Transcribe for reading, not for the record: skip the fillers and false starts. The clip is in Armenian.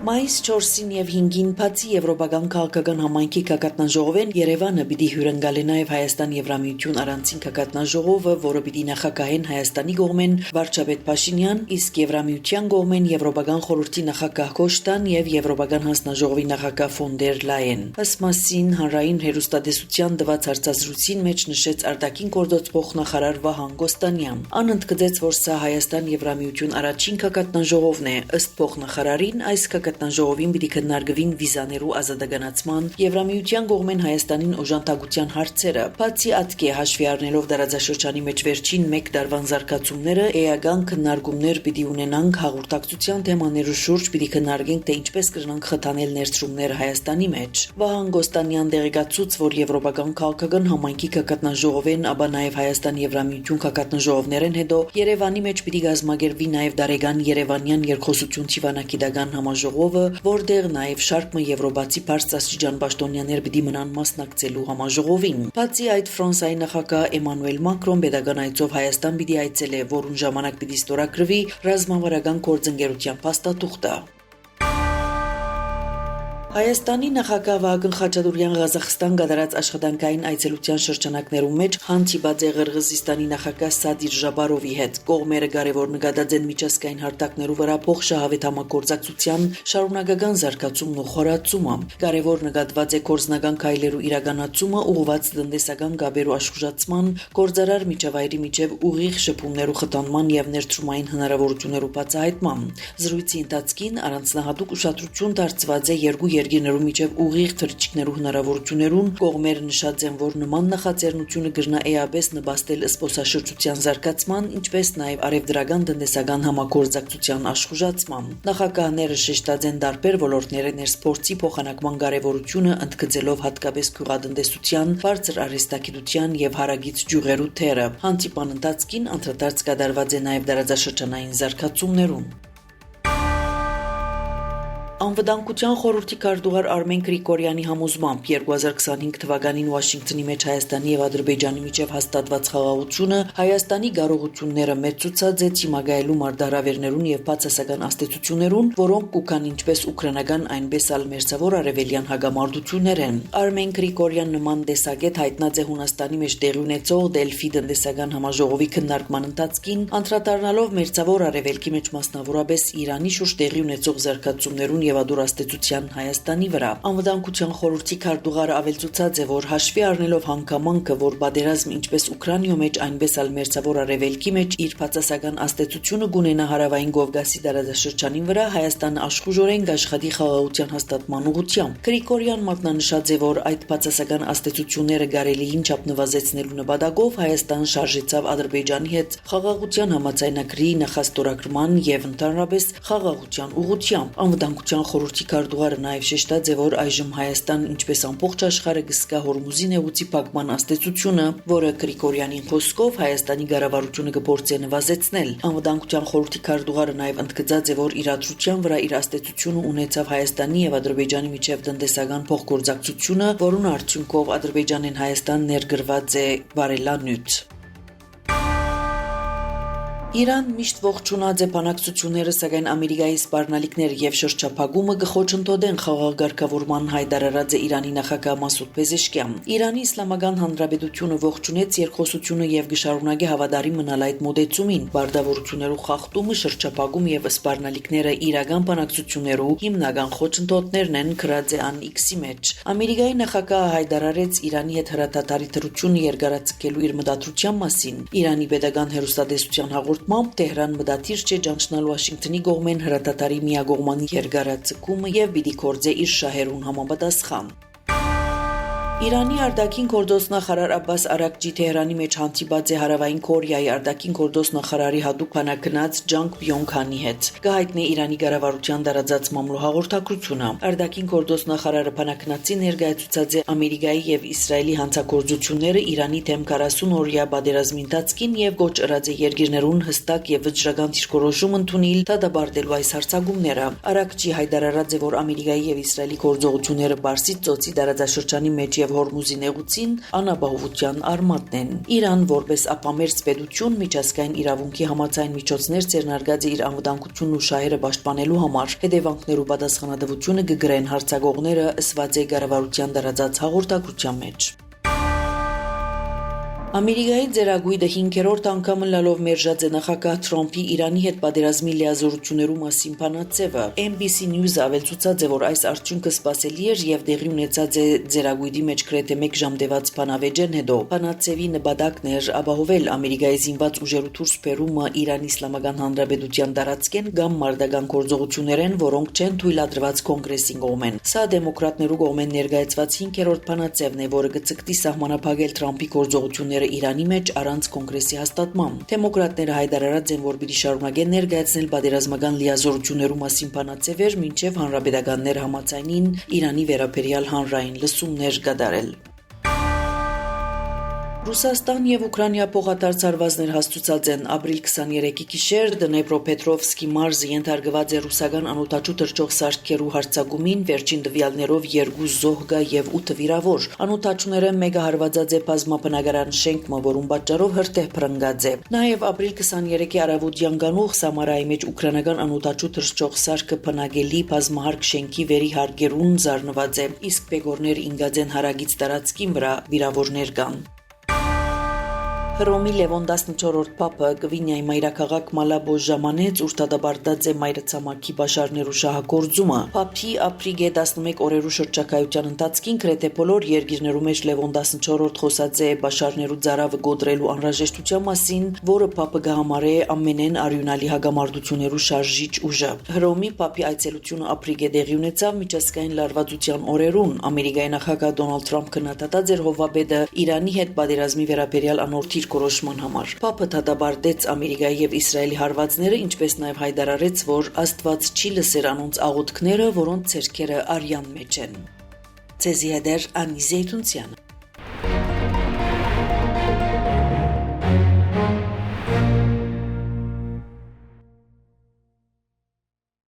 Մայիս 4-ին եւ 5-ին բացի Եվրոպական քաղաքական համայնքի կակատնաժողովեն Երևանը պիտի հյուրընկալի նաեւ Հայաստան Եվրամիություն առանցին կակատնաժողովը, որը պիտի նախագահեն Հայաստանի կողմեն վարչապետ Փաշինյան, իսկ Եվրամիության կողմեն Եվրոպական խորհրդի նախագահ Կոշտան եւ Եվրոպական հանձնաժողովի նախագահ ֆոն դեր Լայեն։ Ըստ մասին հանրային հերոստատեսության տված հարցազրույցին մեջ նշեց արտաքին գործոց փոխնախարար Վահան Գոստանյան։ Ան ընդգծեց, որ սա Հայաստան Եվրամիություն առաջին կակատնաժողովն է, ըստ փոխնախարարին այս կակատնաժողովին պիտի քննարկվին վիզաներու ազատականացման, Եվրամիության կողմեն Հայաստանին օժանդակության հարցերը, բացի ատկե հաշվի առնելով դարաձաշրջանի մեջ վերջին 1 տարվան զարգացումները, էական քննարկումներ պիտի ունենանք հաղորդակցության թեմաներու շուրջ, պիտի քննարկենք, թե ինչպես կրնանք խթանել ներդրումները Հայաստանի մեջ։ Վահան Գոստանյան դեղեկացուց, որ Եվրոպական քաղաքական համայնքի կակատնաժողովեն, ապա նաև Հայաստան Եվրամիություն կակատնաժողովներեն հետո Երևանի մեջ պիտի գազմագերվի նաև Դարեգան Երևանյան երկխոսություն Չիվանակիդական համաժողովը, որտեղ նաև շարքը եվրոպացի բարձրաստիճան պաշտոնյաներ պիտի մնան մասնակցելու համաժողովին։ Բացի այդ, Ֆրանսիայի նախագահ Էմանուել Մակրոն պետական այցով Հայաստան պիտի այցելե, որուն ժամանակ պիտի ստորագրվի ռազմավարական գործընկերության փաստաթուղթը։ Հայաստանի նախագահ Վահագն Խաչատուրյան Ղազախստան կատարած աշխատանքային այցելության շրջանակներում մեջ հանդիպած է Ղրղըզստանի նախագահ Սադիր Ժաբարովի հետ։ Կողմերը կարևոր նկատած են միջազգային հարթակներու վրա փոխշահավետ համագործակցության շարունակական զարգացումն ու խորացումը։ Կարևոր նկատված է կորզնական քայլերու իրականացումը ուղղված տնտեսական գաբերու աշխուժացման, գործարար միջավայրի միջև ուղիղ շփումներու խթանման եւ ներդրումային հնարավորություններու բացահայտման։ Զրույցի ընթացքին առանձնահատուկ ուշադրություն դարձված է երկու երկիրներու միջև ուղիղ թռիչքներու հնարավորություններուն, կողմերը նշած են, որ նման նախաձեռնությունը կրնա էապես նպաստել զբոսաշրջության զարգացման, ինչպես նաև արևդրական տնտեսական համագործակցության աշխուժացման։ Նախագահները շեշտած են տարբեր ոլորտների ներսփորձի փոխանակման կարևորությունը, ընդգծելով հատկապես գյուղատնտեսության, բարձր արհեստագիտության եւ հարագից ջուղերու թերը։ Հանդիպան ընթացքին անդրադարձ կատարված է նաև դարաձաշրջանային զարգացումներուն։ Անվտանգության խորհրդի քարտուղար Արմեն Գրիգորյանի համոզմամբ 2025 թվականին Վաշինգտոնի մեջ Հայաստանի եւ Ադրբեջանի միջև հաստատված խաղաղությունը Հայաստանի կարողությունները մեծացած է ցիմագայելու մարտահրավերներուն եւ բացասական աստեցություններուն, որոնք կուքան ինչպես ուկրաինական, այնպես էլ մերձավոր արևելյան հագամարտություններ են։ Արմեն Գրիգորյան նման տեսակետ հայտնած է Հունաստանի մեջ տեղի ունեցող Դելֆի տնտեսական համաժողովի քննարկման ընթացքին, անդրադառնալով մերձավոր արևելքի մեջ մասնավորապես Իրանի շուրջ տեղի ունեցող զարգացումներուն եւ ադուրաստեցության Հայաստանի վրա։ Անվտանգության խորհրդի քարտուղարը ավելցուցած է, որ հաշվի առնելով հանգամանքը, որ պատերազմը ինչպես Ուկրաինայում մեջ, այնպես էլ մերձավոր արևելքի մեջ իր բացասական աստեցությունը գունենա հարավային Կովկասի տարածաշրջանի վրա, Հայաստանը աշխուժորեն կաշխատի խաղաղության հաստատման ուղղությամբ։ Գրիգորյան մատնանշած է, որ այդ բացասական աստեցությունները կարելիին չափ նվազեցնելու նպատակով Հայաստան շարժեցավ Ադրբեջանի հետ խաղաղության համաձայնագրի նախաստորագրման եւ ընդհանրապես խաղաղության ուղղությամբ։ Անվտանգության խորհրդի քարտուղարը նաև շեշտած է, որ այժմ Հայաստան ինչպես ամբողջ աշխարհը կզգա Հորմուզի նեղուցի փակման աստեցությունը, որը Գրիգորյանի խոսքով Հայաստանի կառավարությունը կփորձի նվազեցնել։ Անվտանգության խորհրդի քարտուղարը նաև ընդգծած է, որ իրադրության վրա իր աստեցությունը ունեցավ Հայաստանի եւ Ադրբեջանի միջև տնտեսական փոխգործակցությունը, որուն արդյունքով Ադրբեջանն Հայաստան ներգրված է բարելանյութ։ Իրան միշտ ողջունած է բանակցությունները, սակայն Ամերիկայի սպառնալիքներ եւ շրջափակումը կխոչընդոտեն խաղաղ ղեկավարման հայտարարած է Իրանի նախագահ Մասուդ Փեզեշքյան։ Իրանի Իսլամական Հանրապետությունը ողջունեց երկխոսությունը եւ գշարունակի հավատարիմ մնալ այդ մոդեցումին։ Բարդավորություններու խախտումը, շրջափակումը եւ սպառնալիքները իրական բանակցություններու հիմնական խոչընդոտներն են, գրած է X-ի մեջ։ Ամերիկայի նախագահը հայտարարեց Իրանի հետ հրադադարի դրությունը երկարաձգելու իր մտադրության մասին։ Իրանի պետական հերոստատեսության հաղորդմամբ Տեհրան մտադիր չէ ճանչնալ Վաշինգտոնի կողմեն հրադադարի միակողմանի երկարաձգումը եւ պիտի գործե իր շահերուն համապատասխան։ Իրանի արտաքին գործոս նախարար Աբբաս Արաքջի Թեհրանի մեջ հանդիպած է Հարավային Կորեայի արտաքին գործոս նախարարի հատուկ բանակնած Ջանգ Բյոնգ-հանի հետ։ Կհայտնի Իրանի կառավարության տարածած մամլո հաղորդակցությունը։ Արտաքին գործոս նախարարը բանակնածի ներկայացուցած է Ամերիկայի եւ Իսրայելի հանցագործությունները Իրանի դեմ 40 օրյա պատերազմի ընթացքին եւ գոչ ըրած է երկիրներուն հստակ եւ վճռական դիրքորոշում ընդունել դատապարտելու այս հարձակումները։ Արաքջի հայտարարած է, որ Ամերիկայի եւ Իսրայելի գործողությունները Պարսից ծոցի տարածաշրջանի մեջ եւ եւ Հորմուզի նեղուցին անապահովության արմատն են։ Իրան որպես ափամերձ պետություն միջազգային իրավունքի համաձայն միջոցներ ձեռնարկած է իր անվտանգությունն ու շահերը պաշտպանելու համար։ Հետևանքներու պատասխանատվությունը կգրեն հարցակողները ըսված է կառավարության դրած հաղորդակցության մեջ։ Ամերիկայի ձեռագույտը 5-րդ անգամ լալով մերժած է նախագահ Թրամփի Իրանի հետ պատերազմի լիազորություններու մասին բանաձևը։ NBC News-ը ավելցուցած է, որ այս արդյունքը սպասելի էր եւ դեղի ունեցած է ձեռագույտի մեջ գրեթե 1 ժամ տևած բանավեճեն հետո։ Բանաձևի նպատակն էր ապահովել Ամերիկայի զինված ուժերու դուրս բերումը Իրանի Իսլամական Հանրապետության տարածքեն կամ մարտական գործողություններեն, որոնք չեն թույլատրված կոնգրեսի կողմեն։ Սա դեմոկրատներու կողմեն ներկայացված 5-րդ բանաձևն է, որը կցկտի սահմանափակել Թրամփի գործողությունները Իրանի մեջ առանց կոնգրեսի հաստատման։ Դեմոկրատները հայտարարած են, որ պիտի շարունակեն ներկայացնել պատերազմական լիազորություններու մասին բանաձևեր, մինչև հանրապետականներ համաձայնին Իրանի վերաբերյալ հանրային լսումներ կատարել։ Ռուսաստան եւ Ուկրաինա փոխադարձ հարվածներ հաստուցած են ապրիլ 23-ի գիշեր Դնեպրոպետրովսկի մարզը ենթարկված է ռուսական անօդաչու թռչող սարքերու հարձակումին, վերջին տվյալներով 2 զոհ եւ 8 վիրավոր։ Անօդաչուները մեկը հարվածած է բազմաբնակարան շենքը, որում պատճառով հրթիռ փռնգած է։ Նաեւ ապրիլ 23-ի արավոտյան գանուղ Սամարայի մեջ ուկրաինական անօդաչու թռչող սարքը բնակելի բազմահարկ շենքի վերի հարկերուն զարնված է, իսկ բեկորներ ինգած են հարագից տարածքին վրա վիրավորներ կան։ Հռոմի Լևոն 14-րդ Պապը Գվինիայի մայրաքաղաք Մալաբոս ժամանեց, ուր դատապարտած է մայրցամաքի բաշարներու շահագործումը։ Պապի ապրիգե 11 օրերու շրջակայության ընթացքին գրեթե բոլոր երկիրներու մեջ Լևոն 14-րդ խոսած է բաշարներու ծարավը գոդրելու անհրաժեշտության մասին, որը Պապը կհամարե ամենեն արյունալի հագամարտություններու շարժիչ ուժը։ Հռոմի Պապի այցելությունը ապրիգե դեղի ունեցավ միջազգային լարվածության օրերուն։ Ամերիկայի նախագահ Դոնալդ Թրամփ քննադատած էր հովվաբեդը Իրանի հետ պատերազմի վերաբերյալ անորթ կորոշման համար։ Պապը դատապարտեց Ամերիկայի եւ Իսրայելի հարվածները, ինչպես նաեւ հայտարարեց, որ Աստված չի լսեր անոնց աղոթքները, որոնց ցերքերը արյան մեջ են։ Ցեզի հետ Անի Զեյթունցյանը